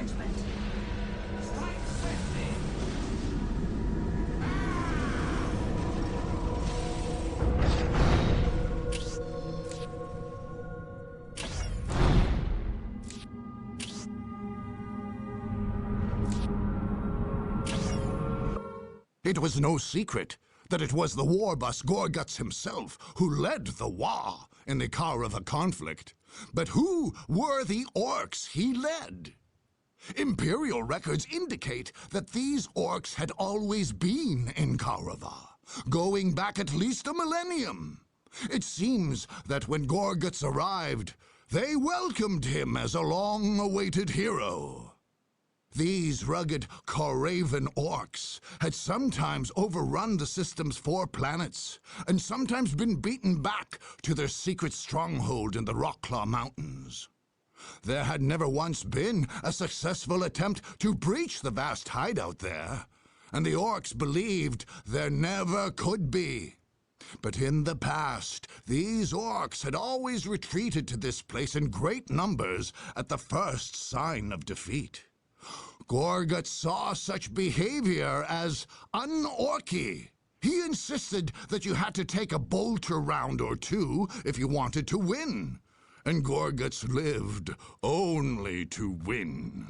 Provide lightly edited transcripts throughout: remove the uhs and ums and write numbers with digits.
entrenchment. Strike swiftly. It was no secret that it was the war-bus Gorguts himself who led the Wa in the Kaurava conflict. But who were the Orks he led? Imperial records indicate that these Orks had always been in Kaurava, going back at least a millennium. It seems that when Gorguts arrived, they welcomed him as a long-awaited hero. These rugged Kauravan Orks had sometimes overrun the system's 4 planets, and sometimes been beaten back to their secret stronghold in the Rokclaw Mountains. There had never once been a successful attempt to breach the vast hideout there, and the Orks believed there never could be. But in the past, these Orks had always retreated to this place in great numbers at the first sign of defeat. Gorgut saw such behavior as un-Orky. He insisted that you had to take a bolter round or 2 if you wanted to win. And Gorguts lived only to win.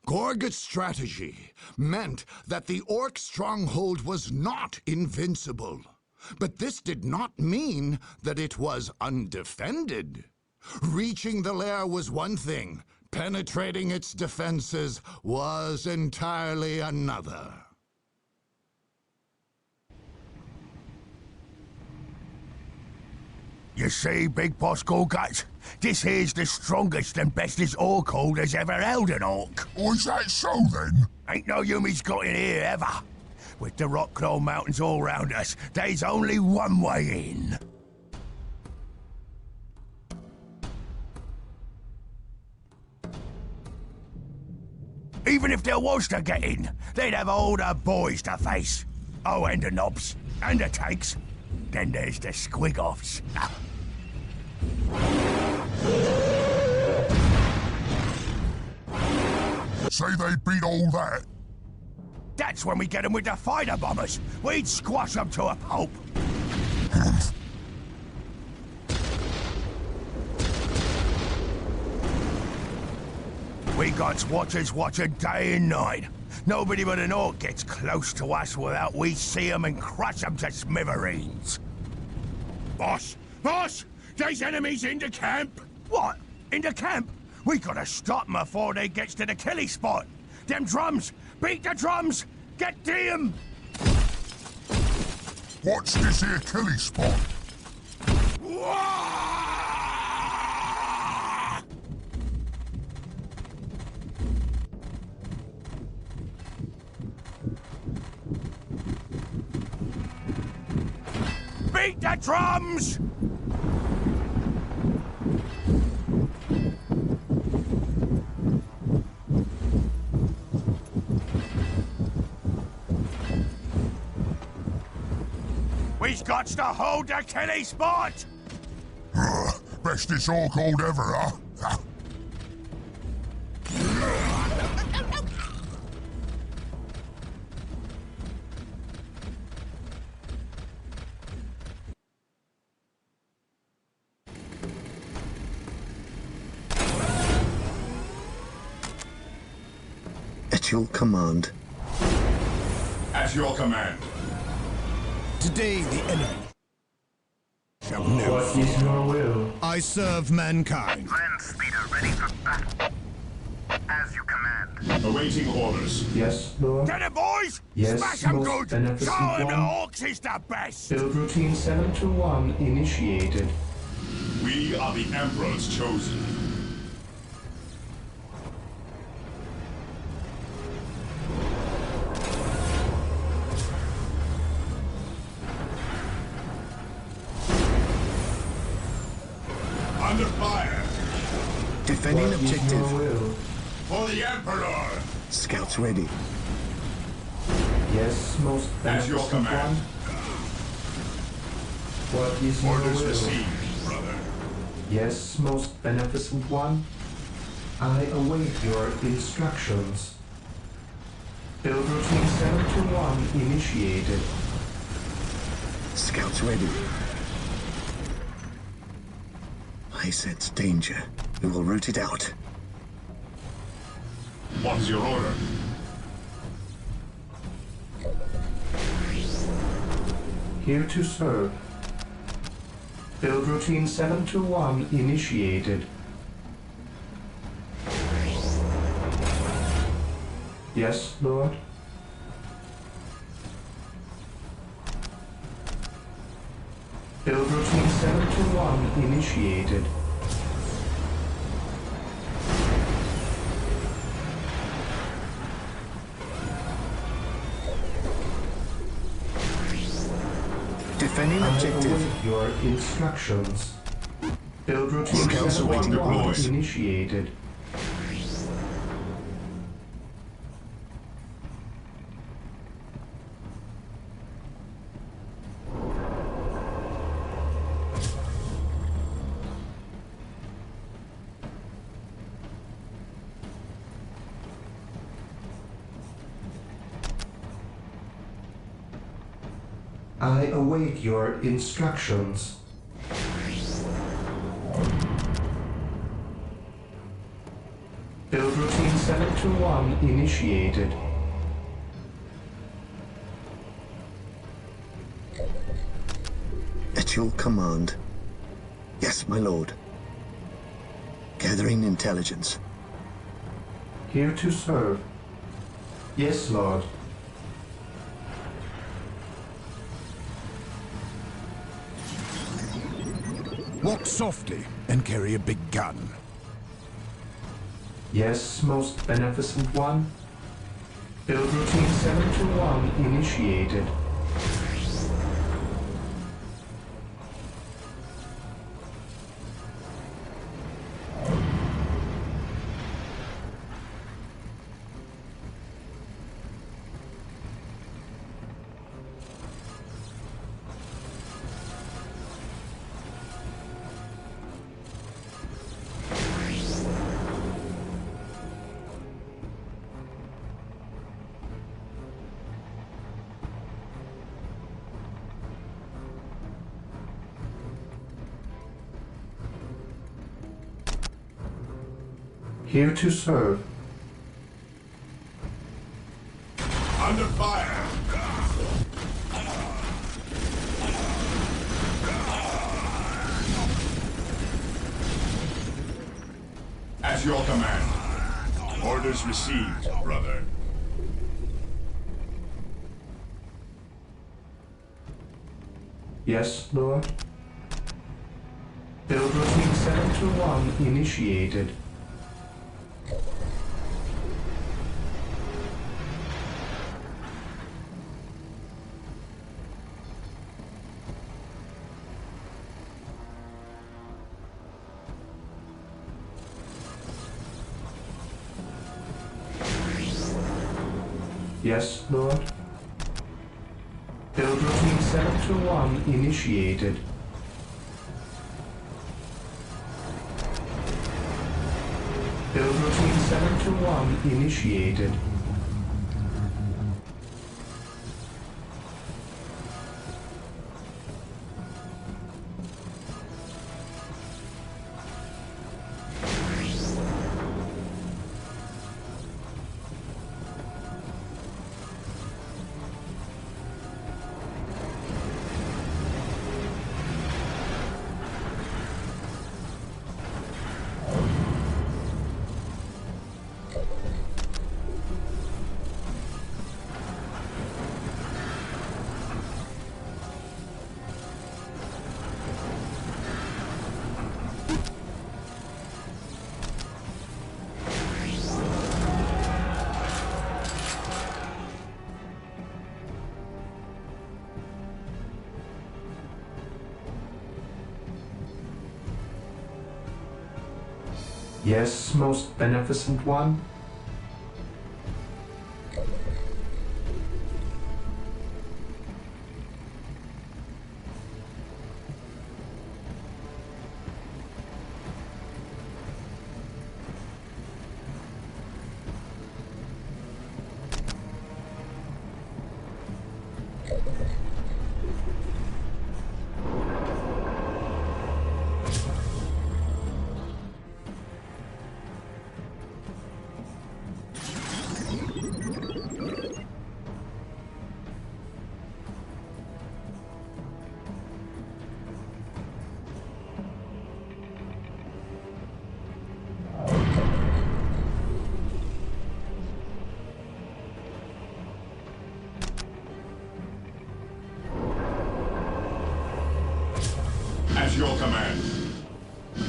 Gorgut's strategy meant that the Ork stronghold was not invincible. But this did not mean that it was undefended. Reaching the lair was one thing. Penetrating its defenses was entirely another. You see, Big Boss Gorguts, this here's the strongest and bestest Orkhold has ever held an Ork. Oh, is that so, then? Ain't no Yumi's got in here, ever. With the Rokclaw mountains all round us, there's only one way in. Even if there was to get in, they'd have all the boys to face. Oh, and the knobs, and the tanks. Then there's the squig-offs. Say they beat all that. That's when we get them with the fighter bombers. We'd squash them to a pulp. We got watchers watching day and night. Nobody but an Ork gets close to us without we see them and crush them to smithereens. Boss! Boss! There's enemies in the camp! What? In the camp? We gotta stop them before they gets to the killing spot. Them drums! Beat the drums! Get to 'em! What's this here killing spot? Beat the drums! We've got to hold the killing spot! Bestest Orkhold ever, huh? At your command. At your command. Today the enemy shall know. What is your will? I serve mankind. Land speeder ready for battle. As you command. Awaiting orders. Yes, Lord. Get it, boys! Yes, Smash 'em most good! beneficent Show 'em the one. Orks is the best! Build routine 721 initiated. We are the Emperor's chosen. Under fire! Defending What is your objective. will? For the Emperor! Scouts ready. Yes, most At your beneficent command. one. What is your Orders will? received, brother. Yes, most beneficent one. I await your instructions. Build routine 721 initiated. Scouts ready. I sense danger. We will root it out. What is your order? Here to serve. Build routine 721 initiated. Yes, Lord. Build routine 721 initiated. Defending objective. I await your instructions. Build routine Scouts awaiting 721 orders. initiated. I await your instructions. Build routine 721 initiated. At your command. Yes, my lord. Gathering intelligence. Here to serve. Yes, Lord. Walk softly and carry a big gun. Yes, most beneficent one. Build routine 721 initiated. Here to serve. Under fire! At your command. Orders received, brother. Yes, Lord. Build routine 721 initiated. Yes, Lord. Build routine 721 initiated. Build routine 721 initiated. Yes, most beneficent one.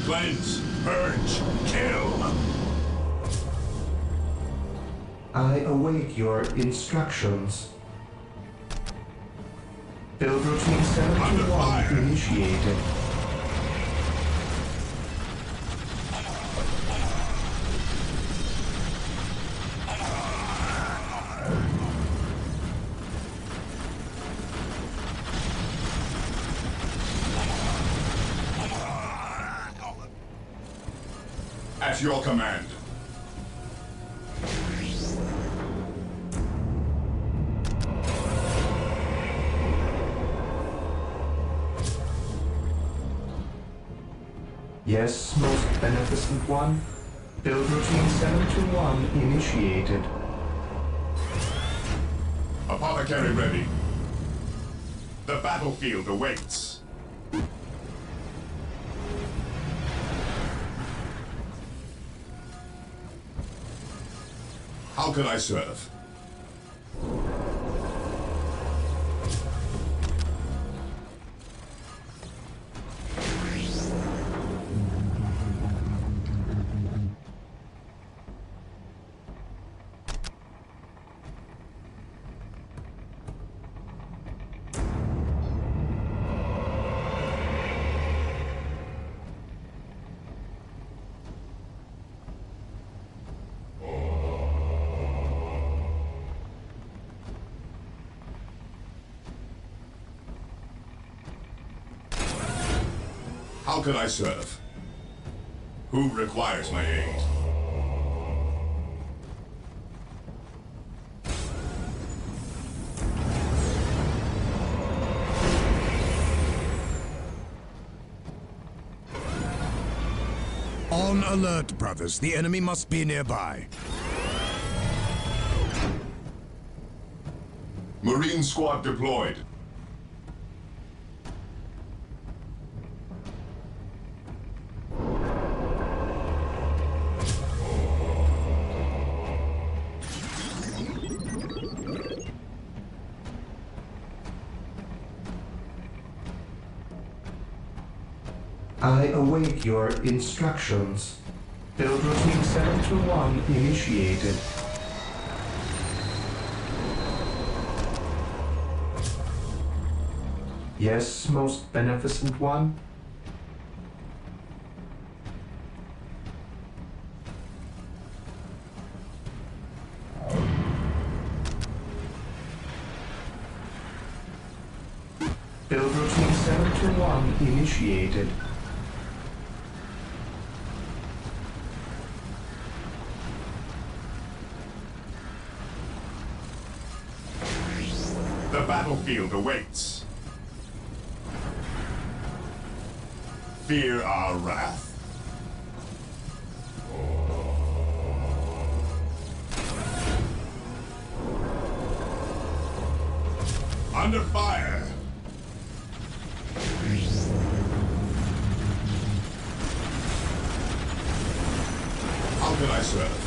Cleanse, purge, kill! I await your instructions. Build routine 721 initiated. At your command. Yes, most beneficent one. Build routine 721 initiated. Apothecary ready. The battlefield awaits. How can I serve? How can I serve? Who requires my aid? On alert, brothers. The enemy must be nearby. Marine squad deployed. I await your instructions. Build routine 721 initiated. Yes, most beneficent one. Build routine 721 initiated. The battlefield awaits. Fear our wrath. Under fire. How can I serve?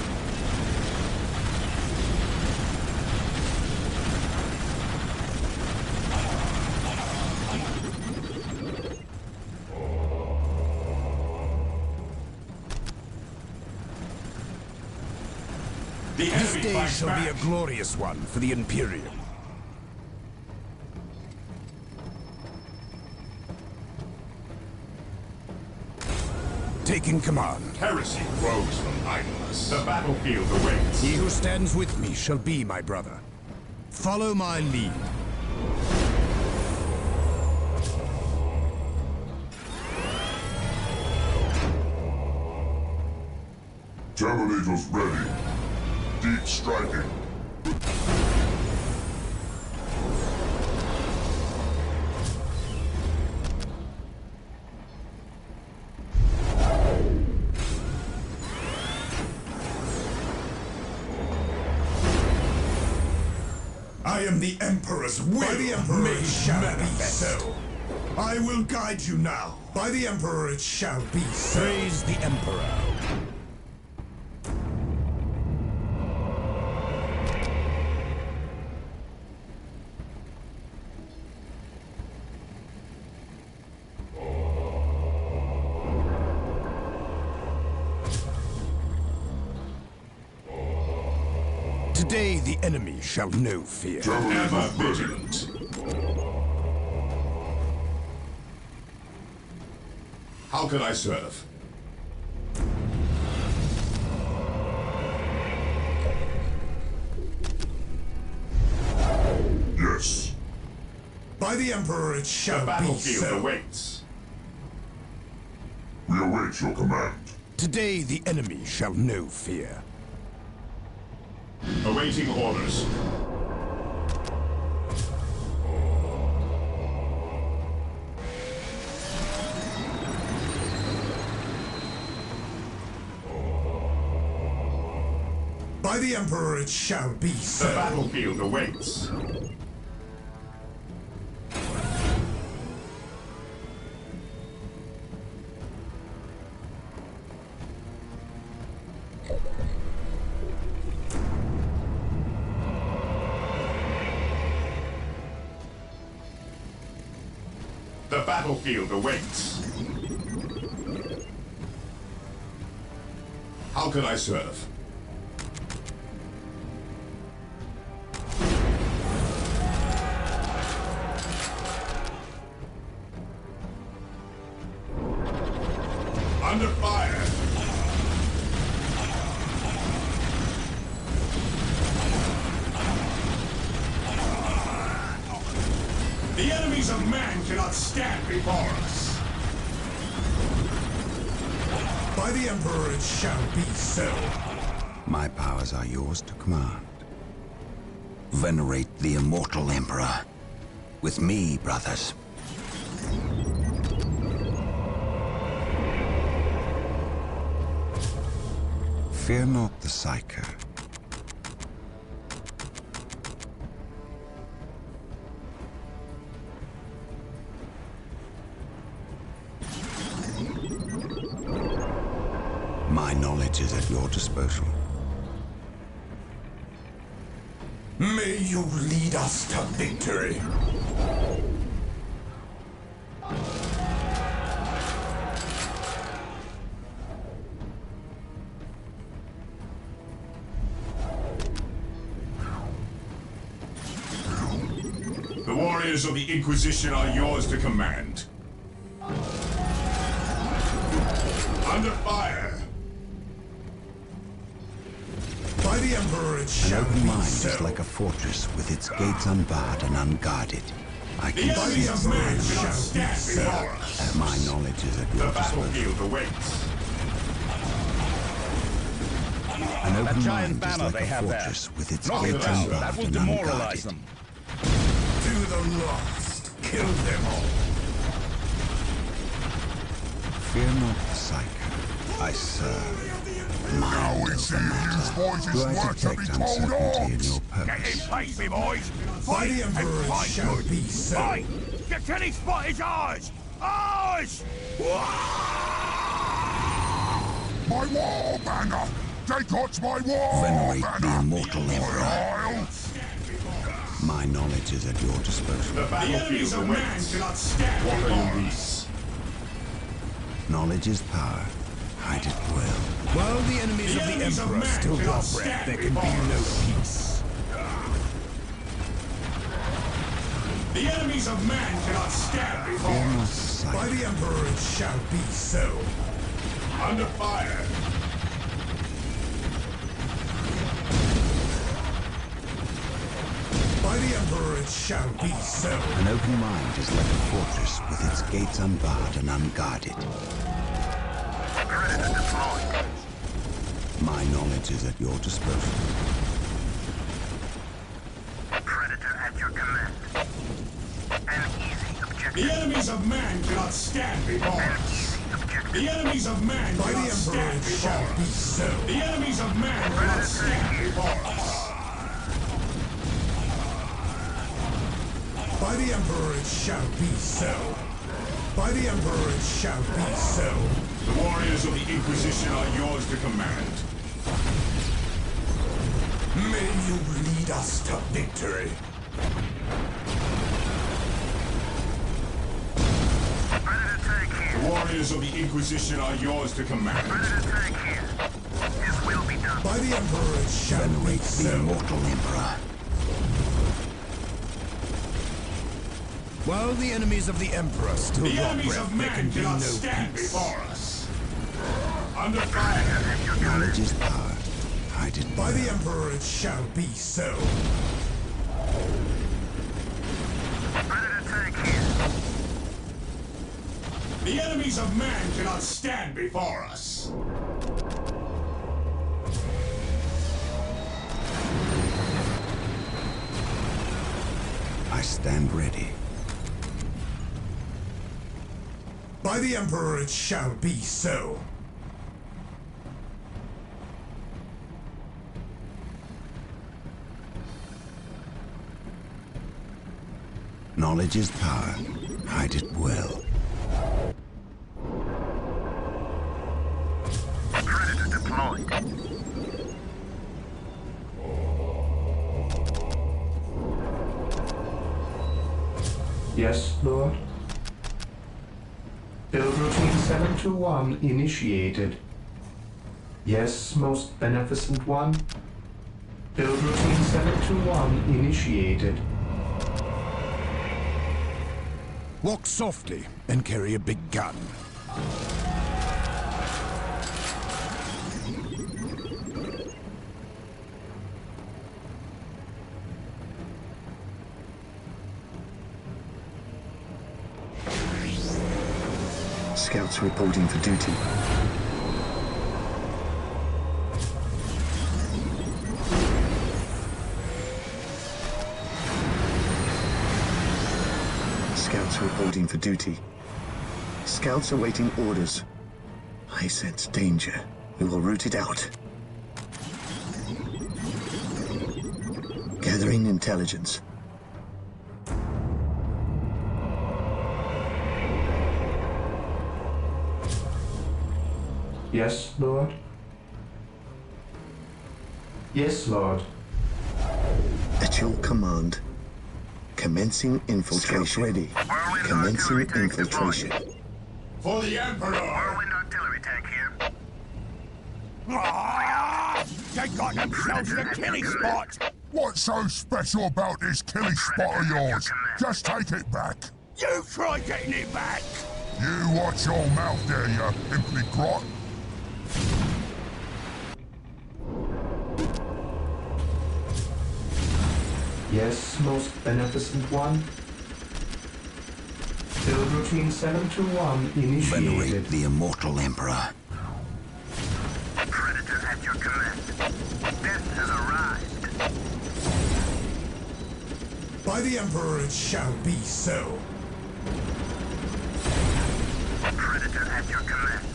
This day shall be a glorious one for the Imperium. Taking command. Heresy grows from idleness. The battlefield awaits. He who stands with me shall be my brother. Follow my lead. Terminators ready. Deep striking. I am the Emperor's will. By the Emperor May it shall be be so. I will guide you now. By the Emperor it shall be so. Praise the Emperor. Today the enemy shall know fear. Ever vigilant. How can I serve? Yes. By the Emperor it The shall be battlefield so. awaits. We await your command. Today the enemy shall know fear. Awaiting orders. By the Emperor it shall be so. The battlefield awaits. The battlefield awaits. How can I serve? Under fire. The enemies of man cannot stand before us. By the Emperor it shall be so. My powers are yours to command. Venerate the immortal Emperor. With me, brothers. Fear not the Psyker. My knowledge is at your disposal. May you lead us to victory. The warriors of the Inquisition are yours to command. Under fire. By the Emperor it An shall open be mind so. is like a fortress with its gates unbarred and unguarded. I The can enemies see of man cannot stand before us. my knowledge is at The your disposal. battlefield awaits. An open giant mind is banner like they a have there. fortress with its Knock it gates down. unbarred That will and demoralize unguarded. them. To the last. Kill them all. Fear not the Psyker. I serve. Now we see whose voice Do is I worth to be detect told uncertainty in Orks. your Get in purpose? place, me boys! By the Fight Emperor and it fight shall good! be so. Fight! Get any spot is ours! Ours! My war banner! Take out my war Venerate banner! the immortal Emperor. I'll My knowledge is at your disposal. The enemies of man cannot stand before us. Knowledge is power. Hide it well. While the enemies of the enemies of Emperor man still draw cannot breath, stand there can be before no us. peace. The enemies of man cannot stand before Fear not us. the By Psyker. the Emperor it shall be so. Under fire. By the Emperor it shall be so. An open mind is like a fortress with its gates unbarred and unguarded. Predator deployed. My knowledge is at your disposal. Predator at your command. An easy The objective. enemies of man cannot stand before An us. easy objective. The enemies of man By the cannot Emperor stand it before shall be us. so. The enemies of man cannot stand before us. By the Emperor it shall be so. By the Emperor it shall be so. The warriors of the Inquisition are yours to command. May you lead us to victory. Predator tank here. The warriors of the Inquisition are yours to command. Predator tank here. His will be done. By the Emperor it shall be Venerate the so. immortal Emperor. While the enemies of the Emperor still The draw enemies breath, of there can man be cannot no stand peace. before us. Under fire. Knowledge is power. Hide it By well. the Emperor it shall be so. Predator tank here. The enemies of man cannot stand before us. I stand ready. By the Emperor it shall be so. Knowledge is power. Hide it well. Predator deployed. Yes, Lord? Build routine 721 initiated. Yes, most beneficent one? Build routine 721 initiated. Walk softly and carry a big gun. Scouts reporting for duty. Scouts reporting for duty. Scouts awaiting orders. I sense danger. We will root it out. Gathering intelligence. Yes, Lord? Yes, Lord. At your command. Commencing infiltration. Scouts ready. Whirlwind Commencing artillery tank infiltration. deployed. For the Emperor. Whirlwind artillery tank here. Ah! They got themselves a killing spot! What's so special about this killing spot of yours? Just take it back. You try getting it back! You watch your mouth there, you pimply grot. Yes, most beneficent one? Build routine 721 initiated. Venerate the immortal Emperor. Predator at your command. Death has arrived. By the Emperor it shall be so. Predator at your command.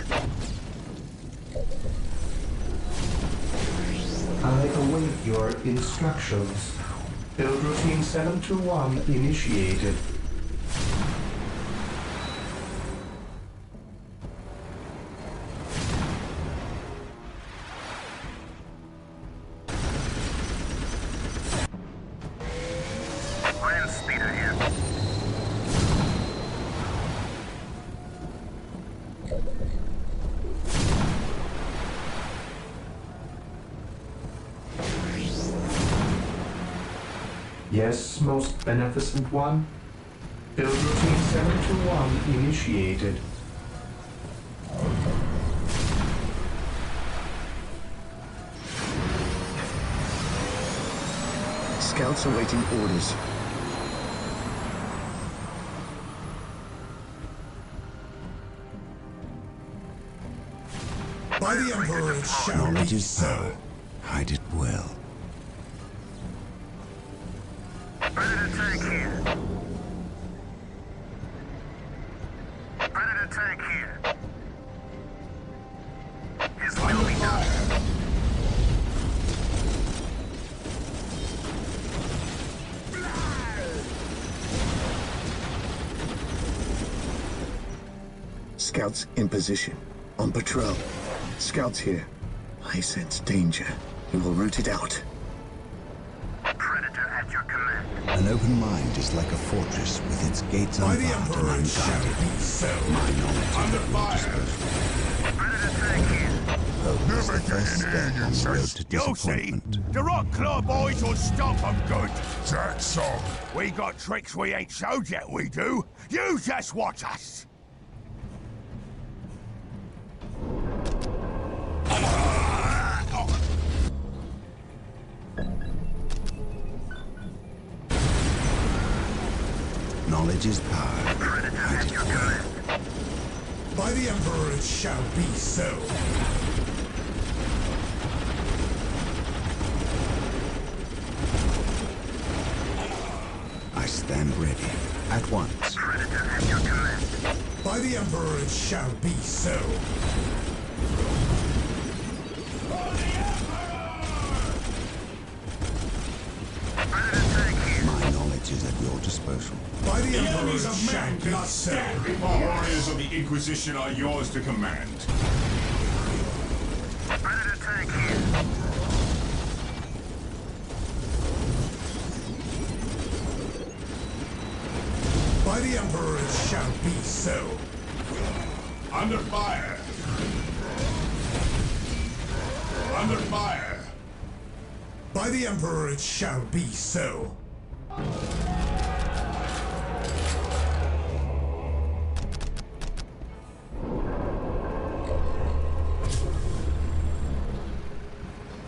I await your instructions. Build routine 721 initiated. Land speeder here. Yes, most beneficent one? Build routine 721 initiated. Scouts awaiting orders. By the Emperor it shall Knowledge be is so. power. Hide it well. Predator tank here. Predator tank here. His will be done. Scouts in position. On patrol. Scouts here. I sense danger. We will root it out. Predator at your command. An open mind is like a fortress with its gates By the unbarred Emperor and it shall unguarded. be so. My knowledge Under of fire. Predator tank here. Hope is the first step on the road to You'll see. disappointment. The Rokclaw boys will stop them good. That's so. We got tricks we ain't showed yet, we do. You just watch us. Knowledge is power. Hide it well. By the Emperor it shall be so. I stand ready. At once. Predator at your command. By the Emperor it shall be so. My knowledge is at your disposal. By the The Emperor enemies it of shall man be cannot so. stand before warriors of the Inquisition are yours to command. Predator tank here. By the Emperor it shall be so. Under fire! Under fire! By the Emperor it shall be so.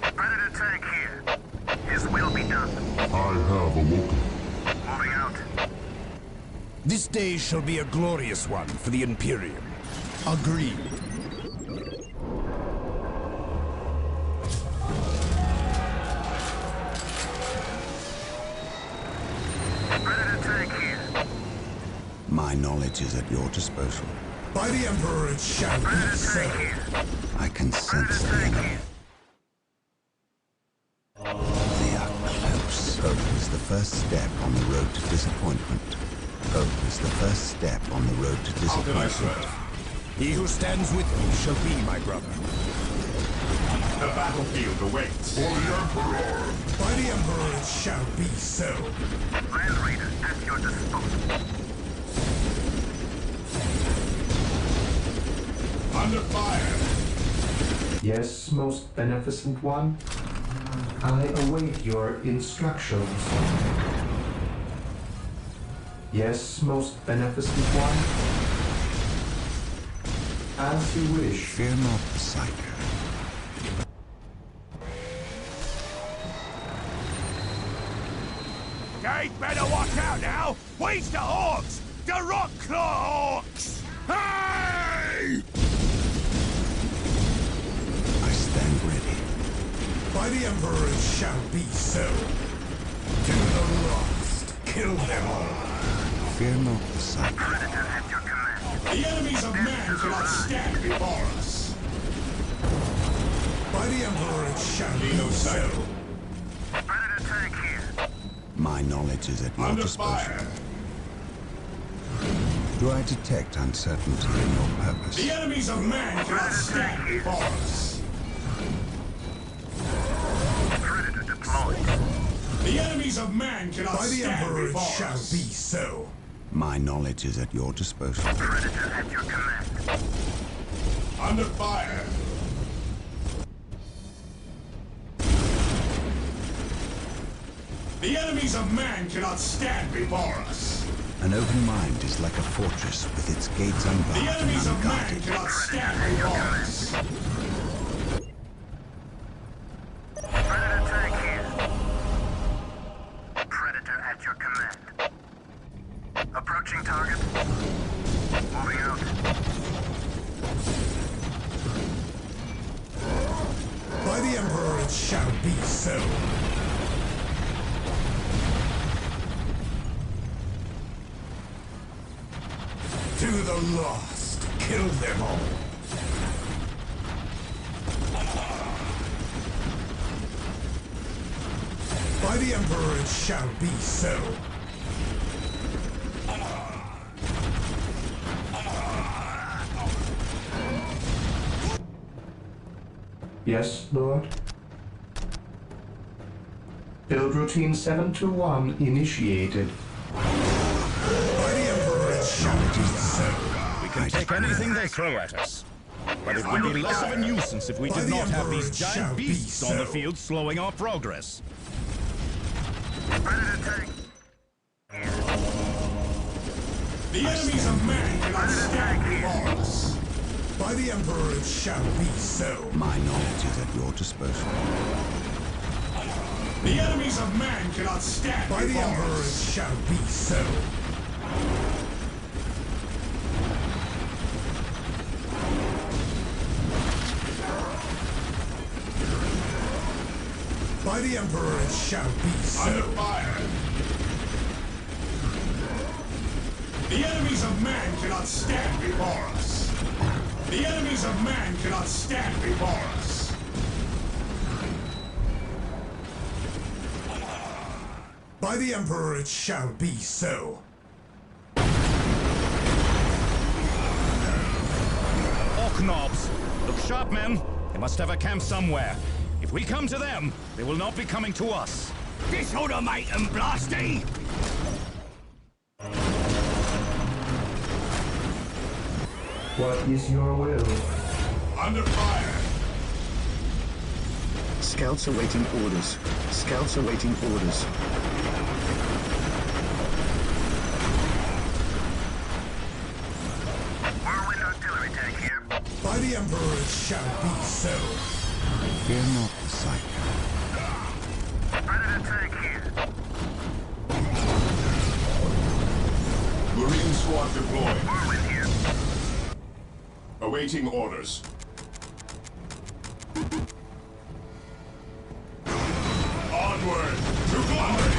Predator tank here. His will be done. I have awoken. Moving out. This day shall be a glorious one for the Imperium. Agreed. Predator tank here. My knowledge is at your disposal. By the Emperor it shall be Predator so. tank here. I can sense Predator the tank enemy. here. They are close. Hope is the first step on the road to disappointment. Hope is the first step on the road to How can I disappointment. serve? He who stands with me shall be my brother. The battlefield awaits. For the Emperor. By the Emperor it shall be so. Land Raider at your disposal. Under fire! Yes, most beneficent one. I await your instructions. Yes, most beneficent one. As you wish. Fear not the Psycho. They better watch out now. We's the Orks. The Rokclaw Orks. Hey! I stand ready. By the Emperor it shall be so. To the lost, kill them all. Fear not the Psycho. Predator at your command. The enemies of man cannot stand before us. By the Emperor it shall be No so. Psycho. Predator tank here. My knowledge is at your Under disposal. fire! Do I detect uncertainty in your purpose? The enemies of man cannot stand before us. Predator deployed. The enemies of man cannot By the stand Emperor it before shall us. be so. My knowledge is at your disposal. Predator at your command. Under fire! The enemies of man cannot stand before us. An open mind is like a fortress with its gates unbarred The and enemies of man unguarded. cannot stand before us. Predator tank here. Predator at your command. Approaching target. Moving out. By the Emperor it shall be so. To the lost, kill them all. By the Emperor it shall be so. Yes, Lord. Build routine 721 initiated. By the Emperor it shall be so. We can take anything they throw at us. but it would be less of a nuisance if we did not have these giant beasts on the field slowing our progress. The enemies of man cannot stand before us. By the Emperor it shall be so. My knowledge is at your disposal. The enemies of man cannot stand by the Emperor it shall be so. By the Emperor it shall be so. Under fire. The enemies of man cannot stand before us. The enemies of man cannot stand before us. By the Emperor it shall be so. Ork knobs! Look sharp, men! They must have a camp somewhere. If we come to them, they will not be coming to us. This ought to make them blasty! What is your will? Under fire! Scouts awaiting orders. Scouts awaiting orders. Whirlwind artillery tank here. By the Emperor it shall be so. Fear not the sight. Predator tank here. Marine squad deployed. Whirlwind here. Awaiting orders. Onward to glory!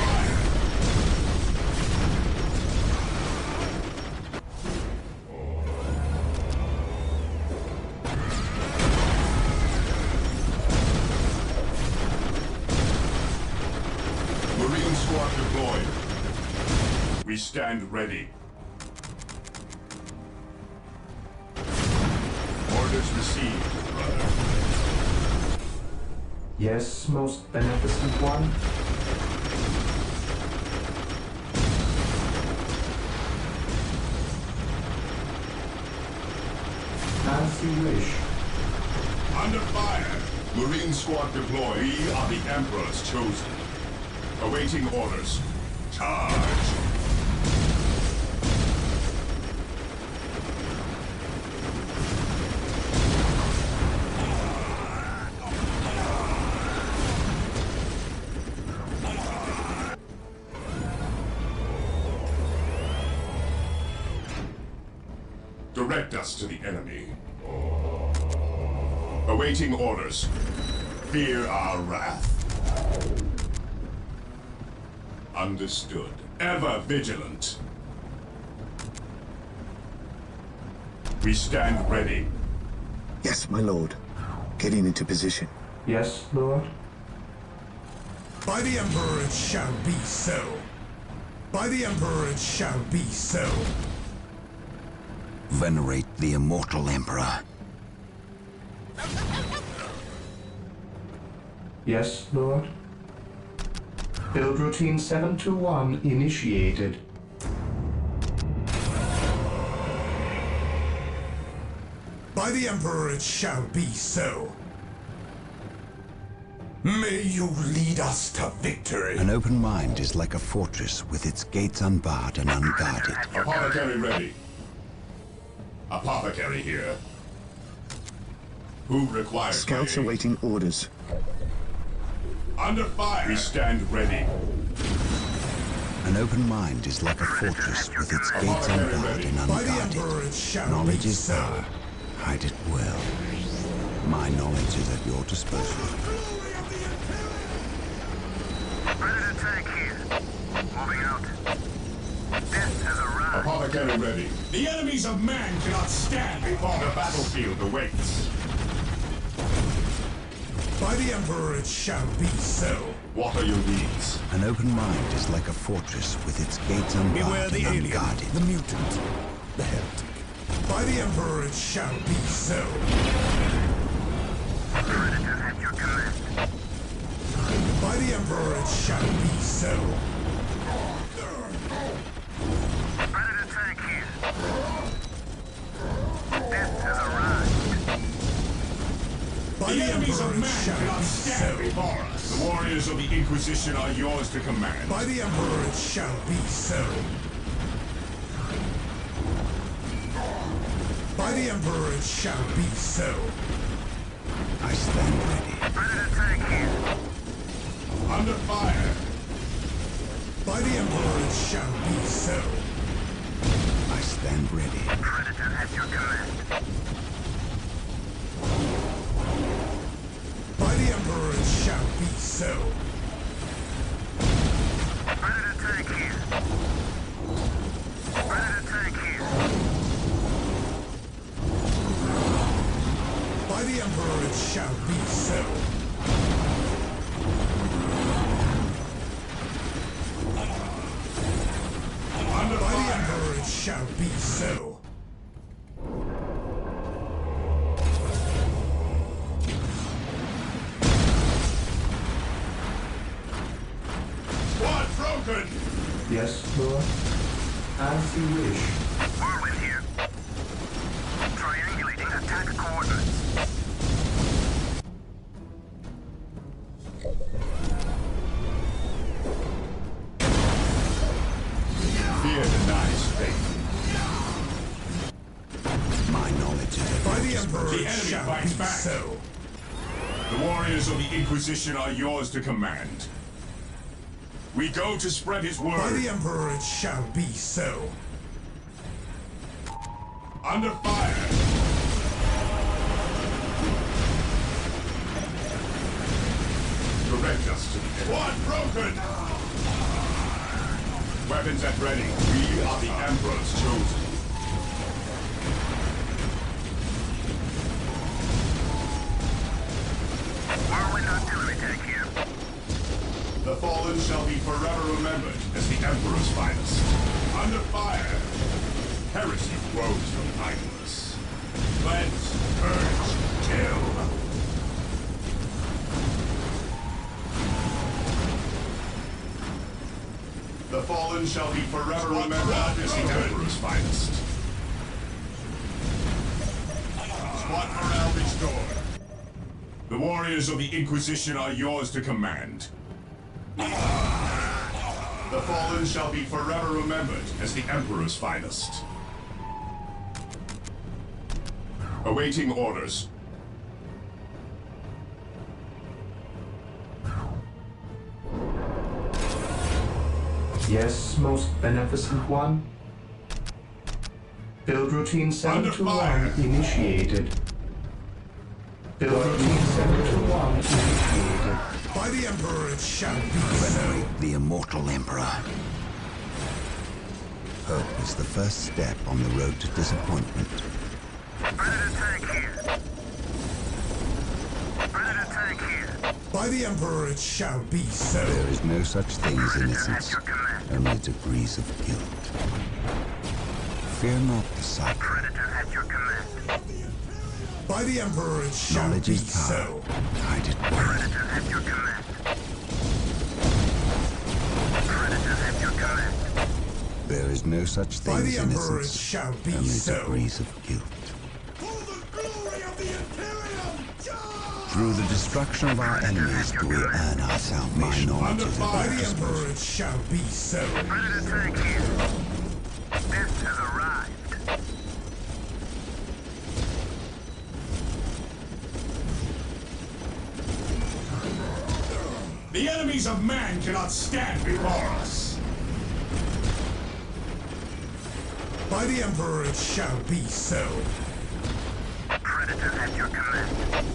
Marine squad deployed. We stand ready. Orders received, brother. Yes, most beneficent one. As you wish. Under fire! Marine squad deployed. We are the Emperor's chosen. Awaiting orders. Charge! Direct us to the enemy. Awaiting orders. Fear our wrath. Understood. Ever vigilant. We stand ready. Yes, my lord. Getting into position. Yes, Lord. By the Emperor it shall be so. By the Emperor it shall be so. Venerate the immortal Emperor. Yes, Lord. Build routine 721 initiated. By the Emperor it shall be so. May you lead us to victory. An open mind is like a fortress with its gates unbarred and unguarded. Apothecary ready. Apothecary here. Who requires Scouts my aid? awaiting orders. Under fire! We stand ready. An open mind is like a fortress with its gates unbarred and By the Emperor it unguarded. shall Knowledge be is so. power. Hide it well. My knowledge is at your disposal. Predator tank here. Moving out. Death has arrived. Apothecary ready. The enemies of man cannot stand before The us. battlefield awaits. By the Emperor it shall be so. What are your needs? An open mind is like a fortress with its gates Beware unbarred the and alien, unguarded. the mutant, the heretic. By the Emperor it shall be so. Predator at your command. By the Emperor it shall be so. Predator tank here. Death has arrived. The enemies of man cannot stand before us. The warriors of the Inquisition are yours to command. By the Emperor it shall be so. By the Emperor it shall be so. I stand ready. Predator tank here. Under fire. By the Emperor it shall be so. I stand ready. Predator at your command. By the Emperor it shall be so. Predator tank here. Predator tank here. By the Emperor it shall be so. Under By the fire. Emperor it shall be so. Squad broken. Yes, Lord. As you wish. Whirlwind here. Triangulating attack coordinates. Fear denies faith. My knowledge is at By your the Emperor The it enemy shall fights be back. so. The warriors of the Inquisition are yours to command. We go to spread his By word. the Emperor it shall be so. Under fire. Direct us to the end. Squad broken. Weapons at ready. We are the Emperor's chosen. Whirlwind artillery tank here. The fallen shall be forever remembered as the Emperor's finest. Under fire. Heresy grows from idleness. Cleanse, purge, kill. The fallen shall be forever remembered as the Emperor's finest. Squad morale restored. The warriors of the Inquisition are yours to command. The fallen shall be forever remembered as the Emperor's finest. Awaiting orders. Yes, most beneficent one. Build routine 721 initiated. Build routine 721 initiated. By the Emperor it shall be so. Venerate the immortal Emperor. Hope is the first step on the road to disappointment. Predator tank here. Predator tank here. By the Emperor it shall be so. There is no such thing as Predator at innocence, your command. only degrees of guilt. Fear not the sight. Predator at your command. By the Emperor it shall Knowledge be is power. so. Hide it well. Predator at your command. Predator at your command. There is no such thing By as the Emperor it innocence, shall be only so. degrees of guilt. For the glory of the Imperium! Charge! Through the destruction of our enemies do we earn our salvation. My knowledge is at By your the disposal. Emperor it shall be so. Predator tank here. Death has arrived. The enemies of man cannot stand before us. By the Emperor it shall be so. Predator at your command.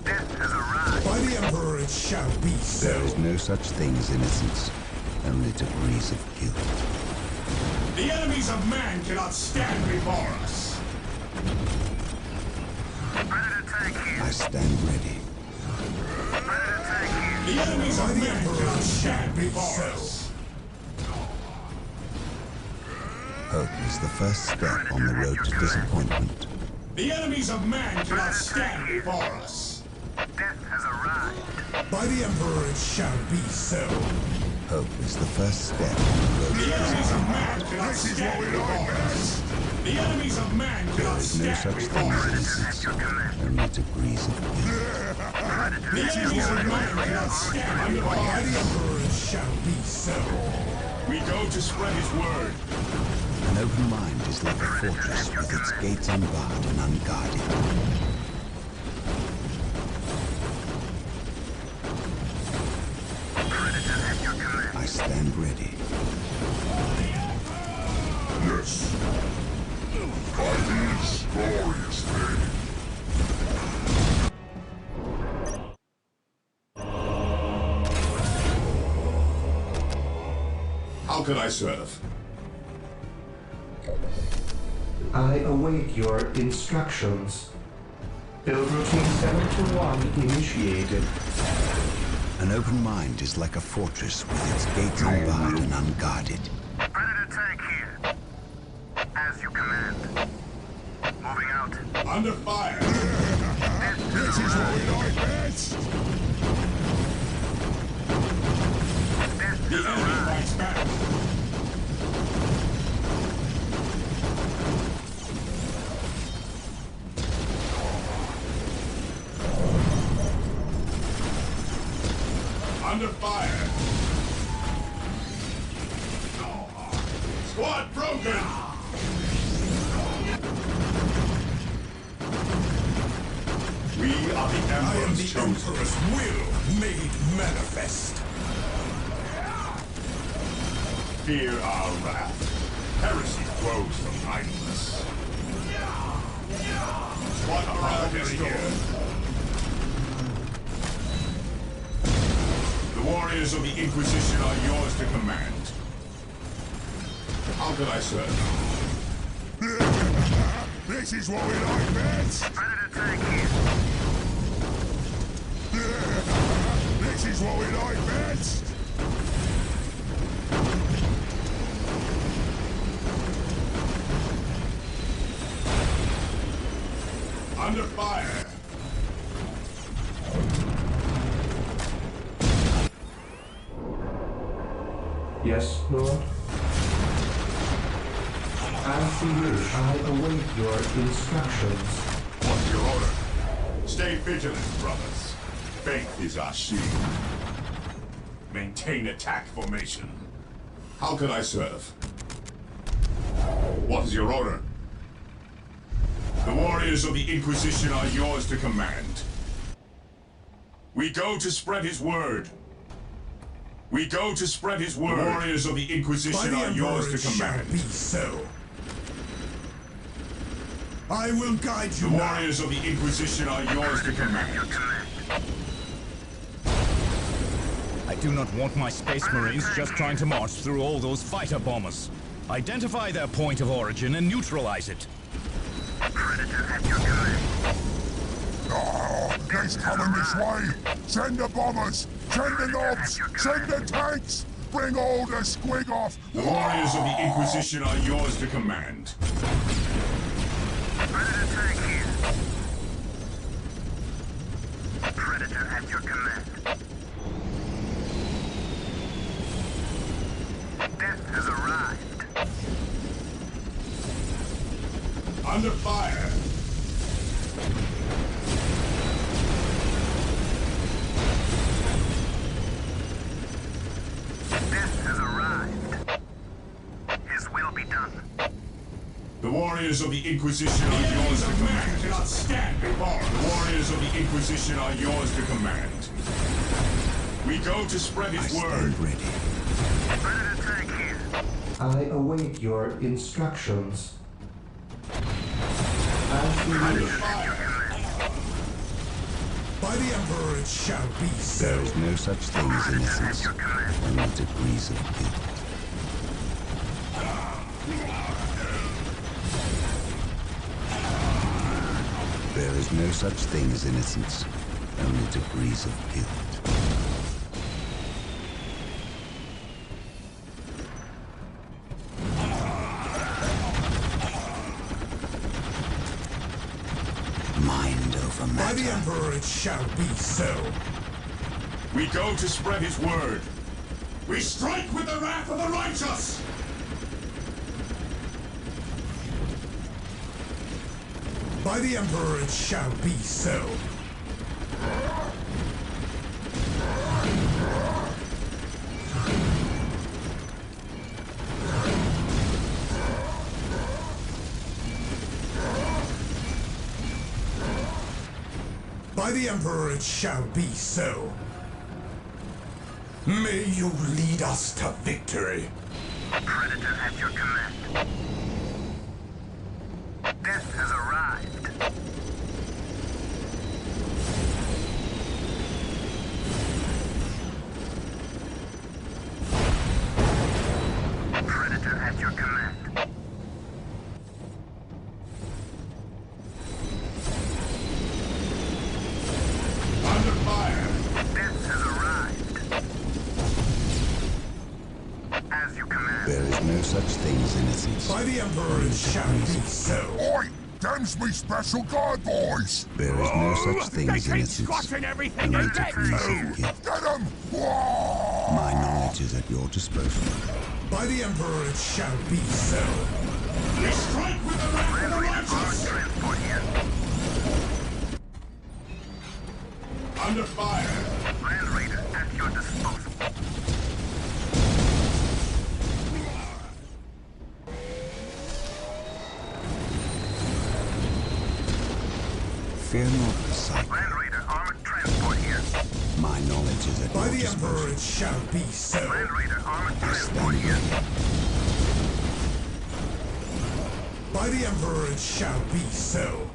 Death has arrived. By the Emperor it shall be There so. is no such thing as innocence, only degrees of guilt. The enemies of man cannot stand before us. Predator tank here. I stand ready. Predator tank here. The enemies By of the man Emperor cannot it shall stand be before so. us. Hope is the first step on the road to disappointment. The enemies of man cannot stand before us. Death has arrived. By the Emperor it shall be so. Hope is the first step on the road The to enemies of man power. cannot stand before us. The enemies of man There cannot is no stand such before thing as us. innocence, only degrees of guilt. The enemies of man cannot stand before us. By the Emperor it shall be so. We go to spread his word. An open mind is like a fortress with its gates unbarred and unguarded. I stand ready. Yes. By this glorious thing. How can I serve? I await your instructions. Build routine 721 initiated. An open mind is like a fortress with its gates unbarred and unguarded. Predator tank here. As you command. Moving out. Under fire! This is what we like best. The enemy fights back. Under fire! Squad broken! We are the I am Emperor's the chosen. Emperor's will made manifest. Fear our wrath. Heresy grows from idleness. What around here? The warriors of the Inquisition are yours to command. How can I serve? This is what we like best. Predator tank here. This is what we like best. Under fire! Yes, Lord? As you wish, I await your instructions. What's your order? Stay vigilant, brothers. Faith is our shield. Maintain attack formation. How can I serve? What is your order? The warriors of the Inquisition are yours to command. We go to spread his word. We go to spread his word. The warriors of the Inquisition are yours to command. Be so. I will guide you. The warriors of the Inquisition are yours to command. I do not want my Space Marines just trying to march through all those fighter bombers. Identify their point of origin and neutralize it. Predator at your command. Oh, it's coming this way. Send the bombers. Send the knobs. Send the tanks. Bring all the squig off. The warriors of the Inquisition are yours to command. Predator tank here. Predator at your command. Death has arrived. Under fire! Death has arrived. His will be done. The warriors of the Inquisition are yours to command. Cannot stand before us. The warriors of the Inquisition are yours to command. We go to spread I his word. stand ready. Predator tank here. I await your instructions. As you Under wish. fire! By the Emperor it shall be so. There is no such thing as Predator at innocence, your command. only degrees of guilt. There is no such thing as innocence, only degrees of guilt. Mind over By the matter. Emperor it shall be so. We go to spread his word. We strike with the wrath of the righteous! By the Emperor it shall be so. By the Emperor it shall be so. May you lead us to victory. Predator at your command. Death has arrived. Predator at your command. Under fire! Death has arrived. As you command. There is no such thing as innocence. By the Emperor it shall be so. Oi! Them's me special guard boys! There is no such thing as keep innocence. squashing everything Only in their degrees of food. guilt. Get 'em! Whoa! My knowledge is at your disposal. By the Emperor it shall be so. We strike with the wrath of the righteous! Transport here. Under fire! Land Raider at your disposal. Fear not the sight. Land Raider armored transport here. My knowledge is at By your the Emperor disposal. it shall be so. Land Raider armored I transport stand here. ready. By the Emperor it shall be so.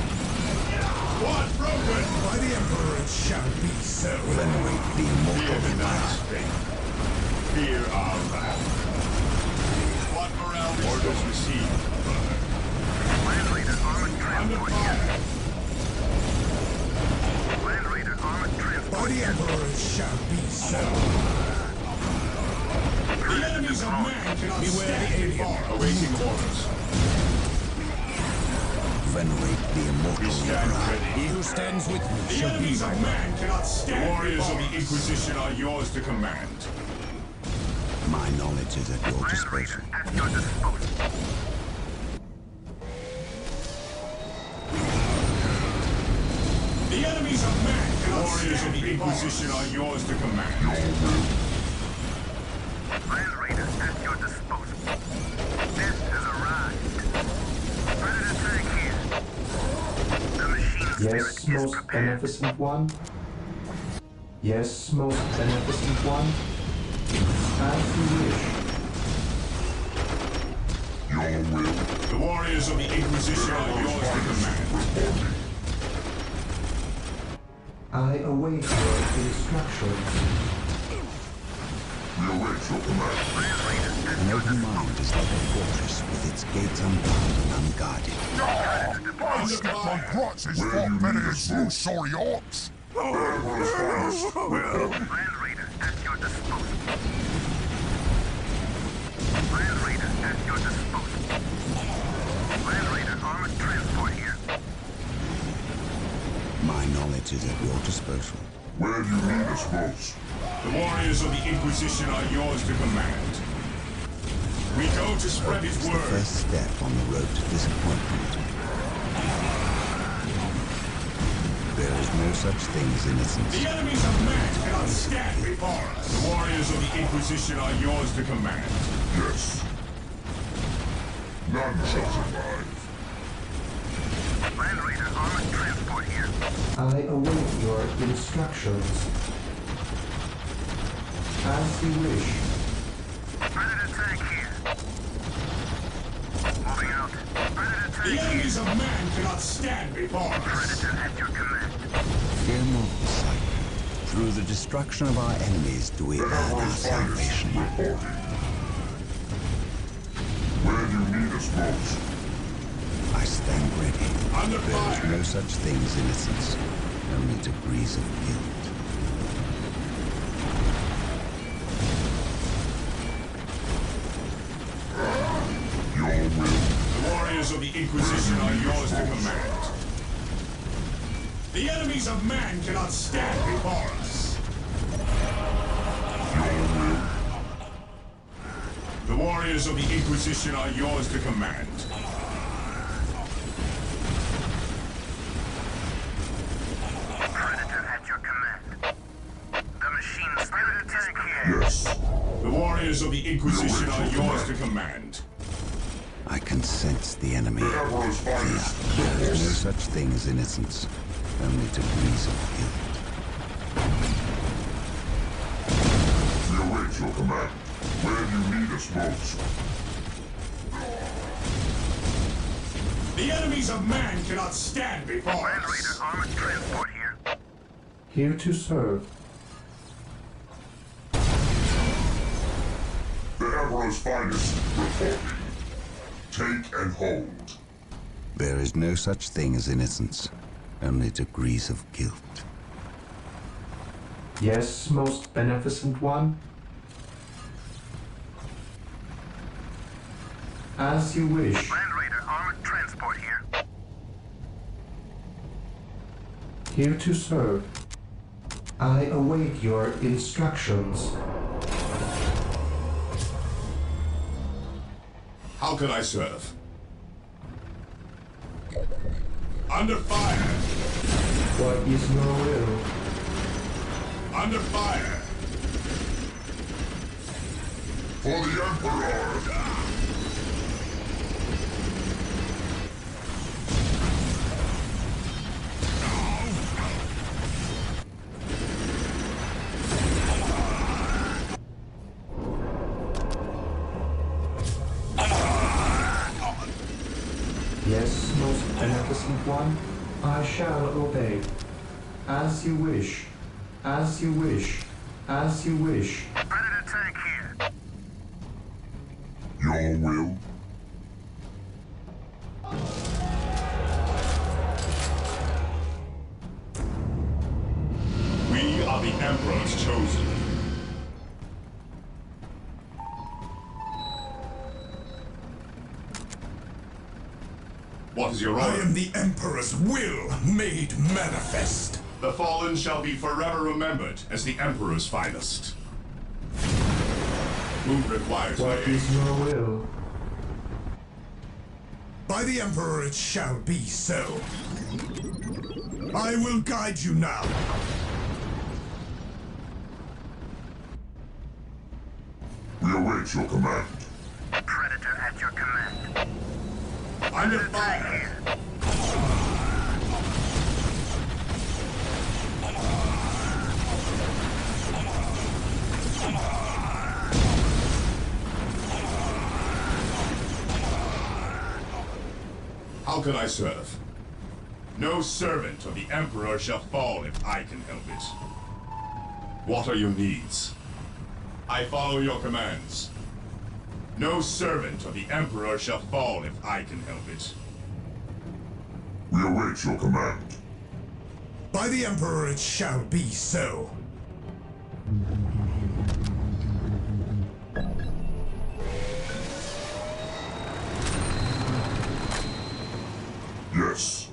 Squad broken! By the Emperor it shall be so. Venerate the Fear immortal the empire. night's fate. Fear our wrath. Squad morale orders received, brother. Land Raider armored Under transport here. fire! Land Raider armored By transport the here. Emperor it shall be so. The enemies of man cannot stand before awaiting orders. Venerate the We immortal stand emperor. ready. He who stands with me The shall be enemies my of man cannot stand. The warriors of the before us. Inquisition are yours to command. My knowledge is at your Land disposal. Raider at your disposal. The enemies of man cannot warriors of the Inquisition are yours to command. Land Raider at your disposal. Death has arrived. Predator tank here. The machine Yes, spirit is most prepared. beneficent one. Yes, most beneficent one. As you wish. Your will. The warriors of the Inquisition are yours to command. I await your instructions. We await your command. Land Raider at An your open mind is like a fortress with its gates unbarred and unguarded. I stepped on Grotz's fault better as you, sorry Orks! Land Raider at your disposal. Land Raider at your disposal. Land Raider armored transport here. My knowledge is at your disposal. Where do you need us most? The warriors of the Inquisition are yours to command. We go to spread his It's the word. first step on the road to disappointment. There is no such thing as innocence. The enemies of man cannot stand before us. The warriors of the Inquisition are yours to command. Yes. None shall survive. Land Raider armored transport here. I await your instructions. As you wish. Predator tank here. Moving out. Predator The tank here. enemies of man cannot stand before us. Predator at your command. Fear not the sight. Through the destruction of our enemies do we earn our salvation. Where do you need us most? I stand ready. Under There is fire. no such thing as innocence, only degrees of guilt. Your will. The warriors of the Inquisition are yours to command. The enemies of man cannot stand before us. The warriors of the Inquisition are yours to command. Predator at your command. The machine spirit attack here. Yes. The warriors of the Inquisition are yours to command. I can sense the enemy. The Emperor's finest. There is no such thing as innocence, only degrees of guilt. We await your command. Where do you need us most? The enemies of man cannot stand before Land us. Raider armored transport here. Here to serve. The Emperor's finest reporting. Take and hold. There is no such thing as innocence, only degrees of guilt. Yes, most beneficent one. As you wish. Land Raider armored transport here. Here to serve. I await your instructions. How can I serve? Under fire! What is your will? Under fire! For the Emperor! Yes, most beneficent one. I shall obey. As you wish. As you wish. As you wish. Predator tank here. Your will? We are the Emperor's chosen. What is your order? I am the Emperor's will made manifest. The fallen shall be forever remembered as the Emperor's finest. Who requires my What aid? is your will? By the Emperor it shall be so. I will guide you now. We await your command. Predator at your command. Under Predator fire! here. How can I serve? No servant of the Emperor shall fall if I can help it. What are your needs? I follow your commands. No servant of the Emperor shall fall if I can help it. We await your command. By the Emperor it shall be so. Yes.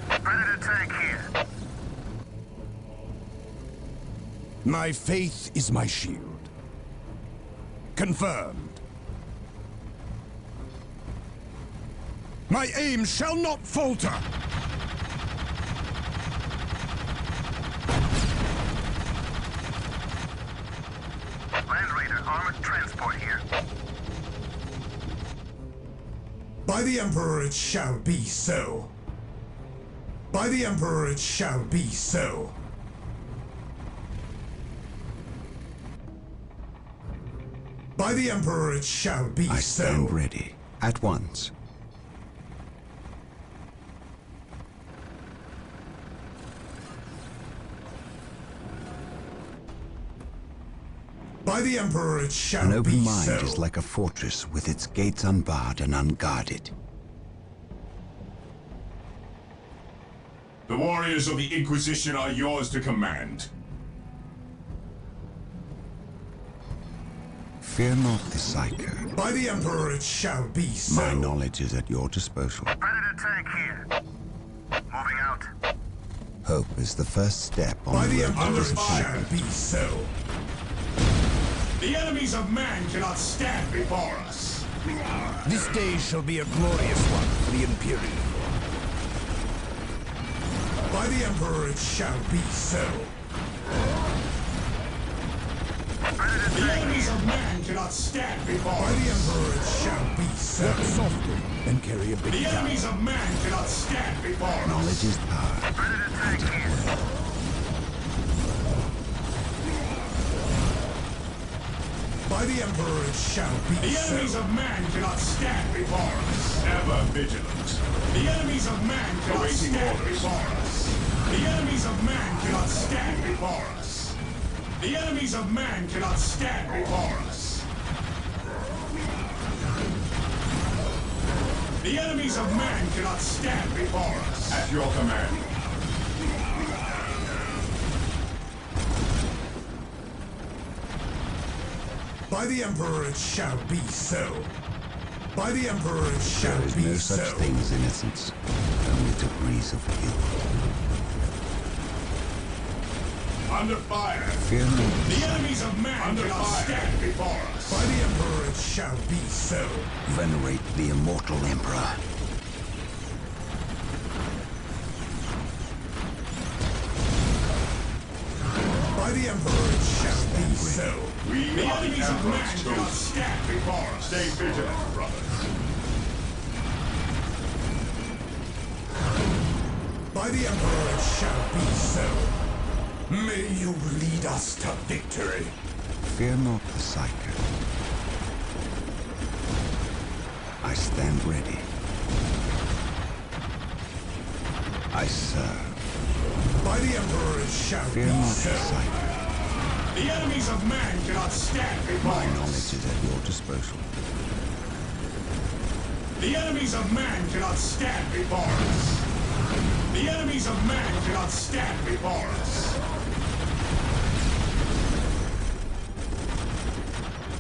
Predator tank here. My faith is my shield. Confirmed. My aim shall not falter. Land Raider armored transport here. By the Emperor it shall be so. By the Emperor it shall be so. By the Emperor it shall be I so. stand ready, at once. By the Emperor it shall An be open mind so. is like a fortress with its gates unbarred and unguarded. The warriors of the Inquisition are yours to command. Fear not the Psycho. By the Emperor it shall be so. My knowledge is at your disposal. Predator tank here. Moving out. Hope is the first step on By the the road to Emperor it disappointment. shall be so. The enemies of man cannot stand before us. This day shall be a glorious one for the Imperium. By the Emperor it shall be so. The enemies of man cannot stand before By the us. Emperor it shall be so. Walk softly and carry a big The gun. enemies of man cannot stand before us. Knowledge is power. Predator tank here. By the Emperor it shall be The so. enemies of man cannot stand before us. Ever vigilant. The enemies of man cannot stand before us. The enemies of man cannot stand before us. The enemies of man cannot stand before us. The enemies of man cannot stand before us. At your command. By the Emperor it shall be so. By the Emperor it shall There is be no so. such thing as innocence, only degrees of guilt. Under fire. Fear not the The enemies of man cannot stand before us. By the Emperor it shall be so. Venerate the immortal Emperor. By the Emperor it shall be so. The enemies of man cannot stand before us. Stay vigilant, brothers. By the Emperor it shall be so. May you lead us to victory. Fear not the Psycho. I stand ready. I serve. By the Emperor it shall Fear be not the so. Psycho. The enemies of man cannot stand before My us. knowledge is at your disposal. The enemies of man cannot stand before us. The enemies of man cannot stand before us.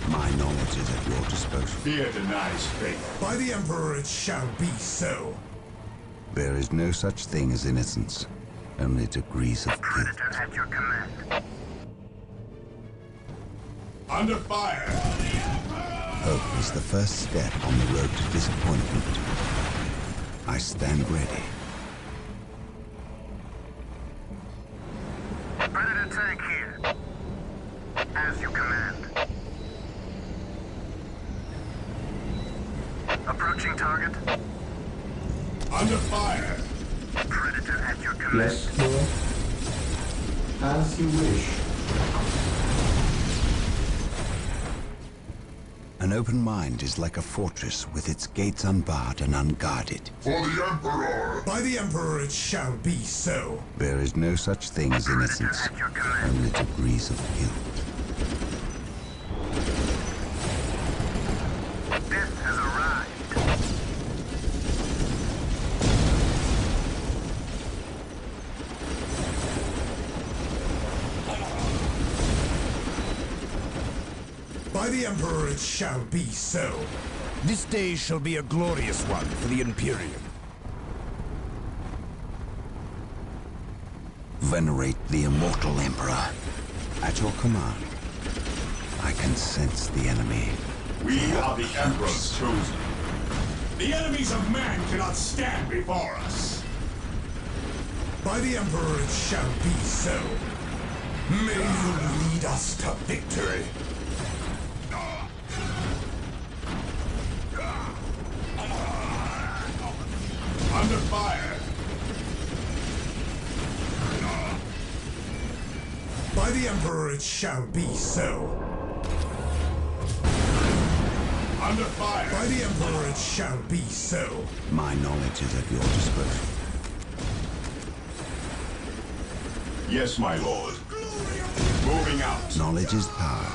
My knowledge is at your disposal. Fear denies faith. By the Emperor it shall be so. There is no such thing as innocence, only degrees of guilt. Predator at your command. Under fire. Hope is the first step on the road to disappointment. I stand ready. Predator tank here. As you command. Approaching target. Under fire. Predator at your command. Yes, Lord. As you wish. An open mind is like a fortress with its gates unbarred and unguarded. For the Emperor! By the Emperor it shall be so. There is no such thing as innocence, At your command. only degrees of guilt. Death has arrived. By the Emperor it shall be so. This day shall be a glorious one for the Imperium. Venerate the immortal Emperor. At your command. I can sense the enemy. We are the Emperor's chosen. The enemies of man cannot stand before us. By the Emperor it shall be so. May you lead us to victory. Under fire. By the Emperor it shall be so. Under fire. By the Emperor it shall be so. My knowledge is at your disposal. Yes, my lord. Moving out. Knowledge is power.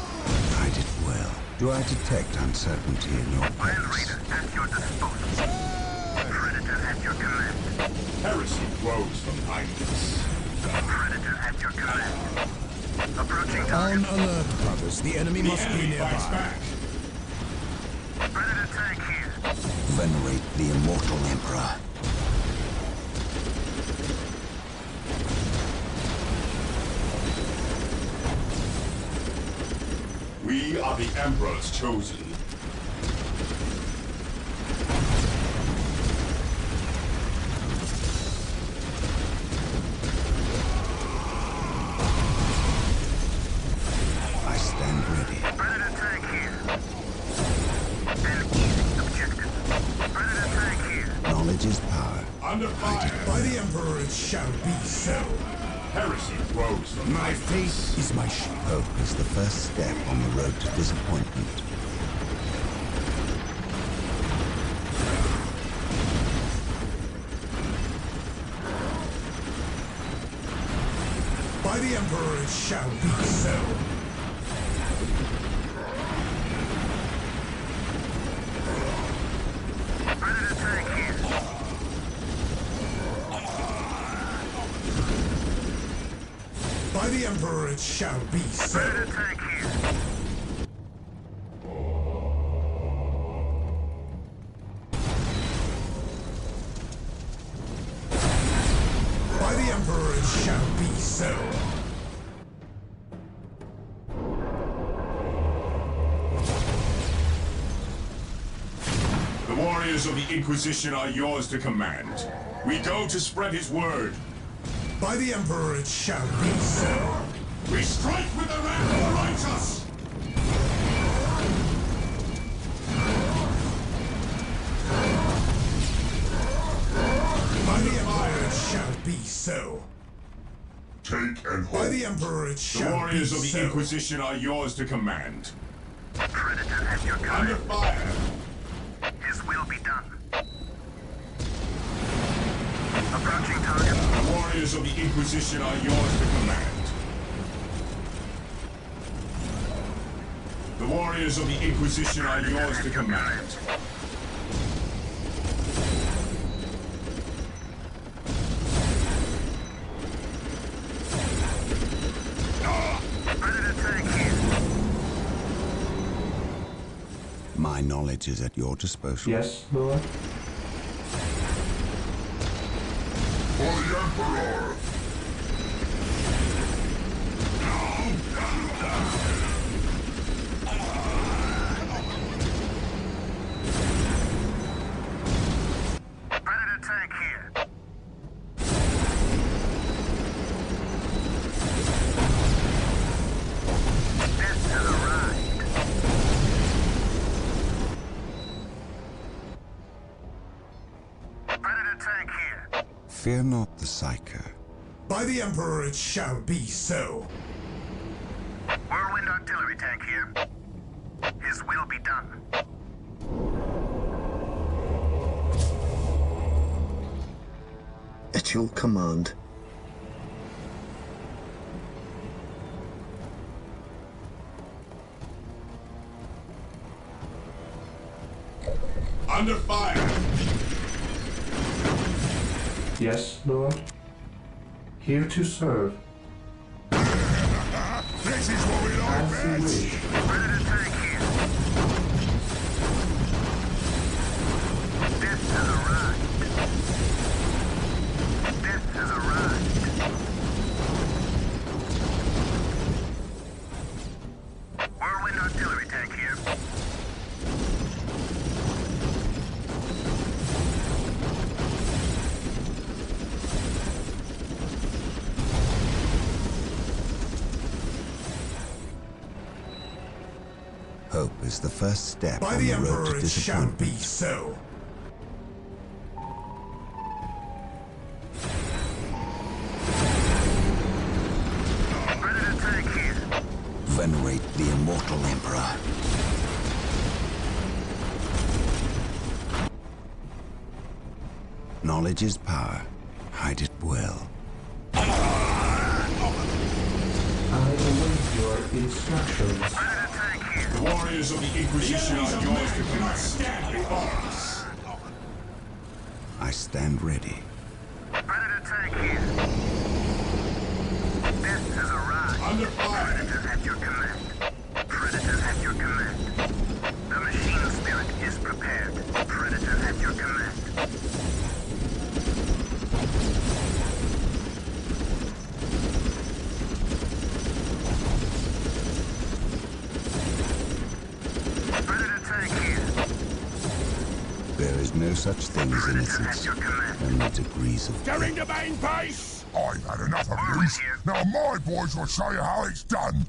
Guide it well. Do I detect uncertainty in your Land purpose? Raider at your disposal. Predator at your command. Heresy grows rose from idleness. Predator at your command. Approaching target. On alert, brothers. The enemy must be Enemy fights nearby. back. Predator tank here. Venerate the immortal Emperor. We are the Emperor's chosen. I stand ready. Predator tank here. An easy objective. Predator tank here. Knowledge is power. Under fire. By the Emperor it shall be so. Heresy grows from My idleness. faith is my shield. Hope is the first step on the road to disappointment. By the Emperor it shall be so. Predator tank here. By the Emperor it shall be so. Predator tank here. By the Emperor it shall be so. The warriors of the Inquisition are yours to command. We go to spread his word. By the Emperor it shall be so. We strike with the ram of the righteous! By the Emperor it shall be so. Take and By hold. the Emperor it The shall be warriors of the so. Inquisition are yours to command. Predator at your Under command. fire. His will be done. Approaching target. The warriors of the Inquisition are yours to command. The warriors of the Inquisition are yours to command. Predator tank here. My knowledge is at your disposal. Yes, Lord? For the Emperor! Predator tank here. Death has arrived. Predator tank here. Fear not the Psyker. By the Emperor it shall be so. Whirlwind artillery tank here. His will be done. At your command. Under fire. Yes, Lord? Here to serve. This is what we like As you best! wish. Predator tank here. Death has arrived. Death has arrived. Whirlwind artillery tank here. Hope is the first step By on the the road Emperor to it shall be disappointment. so. Predator tank here. Venerate the immortal Emperor. Knowledge is power. Hide it well. I await your instructions. Predator tank here. The warriors of the Inquisition are yours to command. Stand before us. I stand ready. Predator attack here. Death has arrived. Under fire. Predator at your command. Predator at your command. The machine spirit is prepared. Predator at your command. Predator tank here. There is no such thing as innocence, only degrees of During the main base! I've had enough of these. Now my boys will show you how it's done.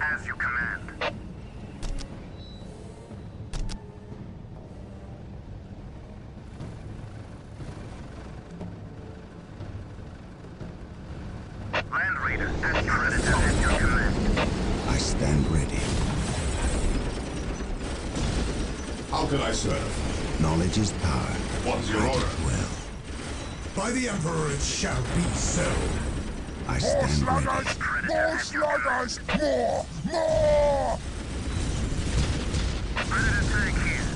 As you command. Land Raider at Predator at your command. I stand ready. How can I serve? Knowledge is power. What is your order? Well, By the Emperor it shall be so. I More stand ready. sluggers! More sluggers! More! Predator tank here.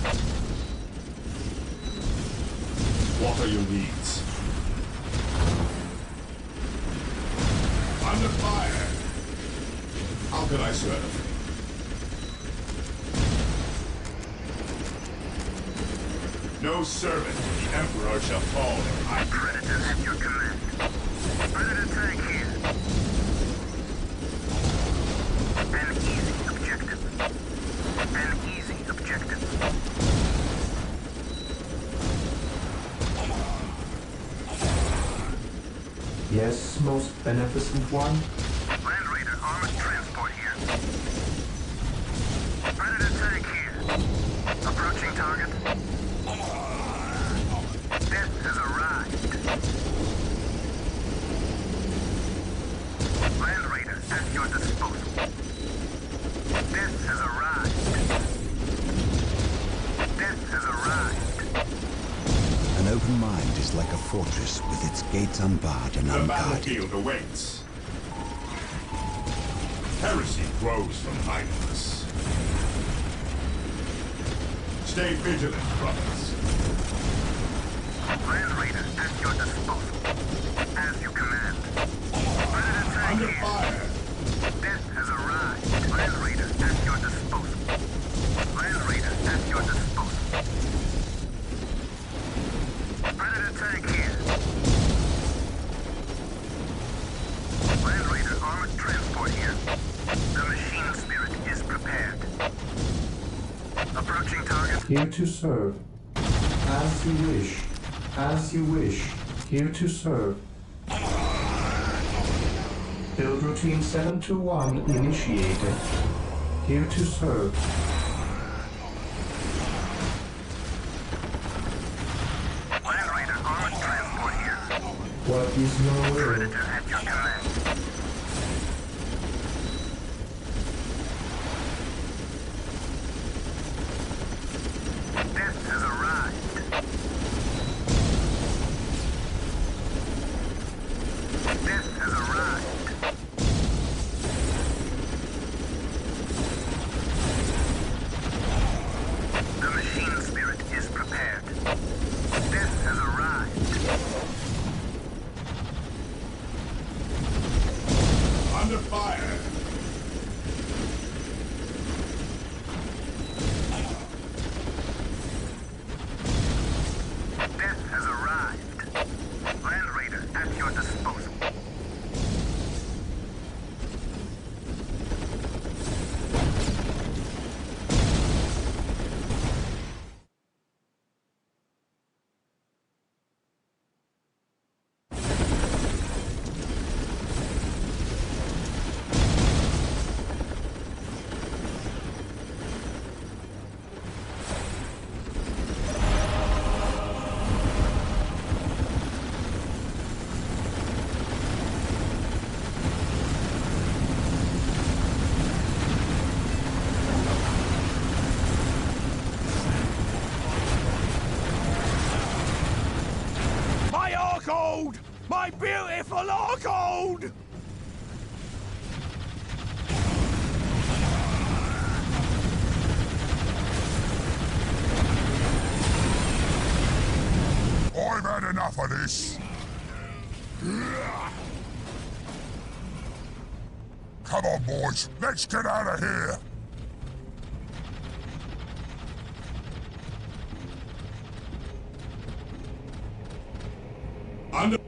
What are your needs? Under fire. How can I serve? No servant of the Emperor shall fall if I... Predator at your command. Predator tank here. An easy objective. An easy objective. Yes, most beneficent one? Land Raider armored transport here. Predator tank here. Approaching target. Death has arrived. Land Raider at your disposal. Death has arrived. Death has arrived. An open mind is like a fortress with its gates unbarred and The unguarded. battlefield awaits. Heresy grows from idleness. Stay vigilant, brothers. Land Raider at your disposal. As you command. Predator tank Under here. fire. Death has arrived. Land Raider at your disposal. Land Raider at your disposal. Predator tank here. Land Raider armored transport here. The machine spirit is prepared. Approaching target. Here to serve. As you wish. As you wish. Here to serve. Build routine 721 initiated. Here to serve. Land Raider armored transport here. What is your will? Predator at your command. Death has arrived. Death has arrived. The machine spirit is prepared. Death has arrived. Under fire. Death has arrived. Land Raider at your disposal. My Orkhold! My beautiful Orkhold! I've had enough of this. Come on, boys. Let's get out of here. Under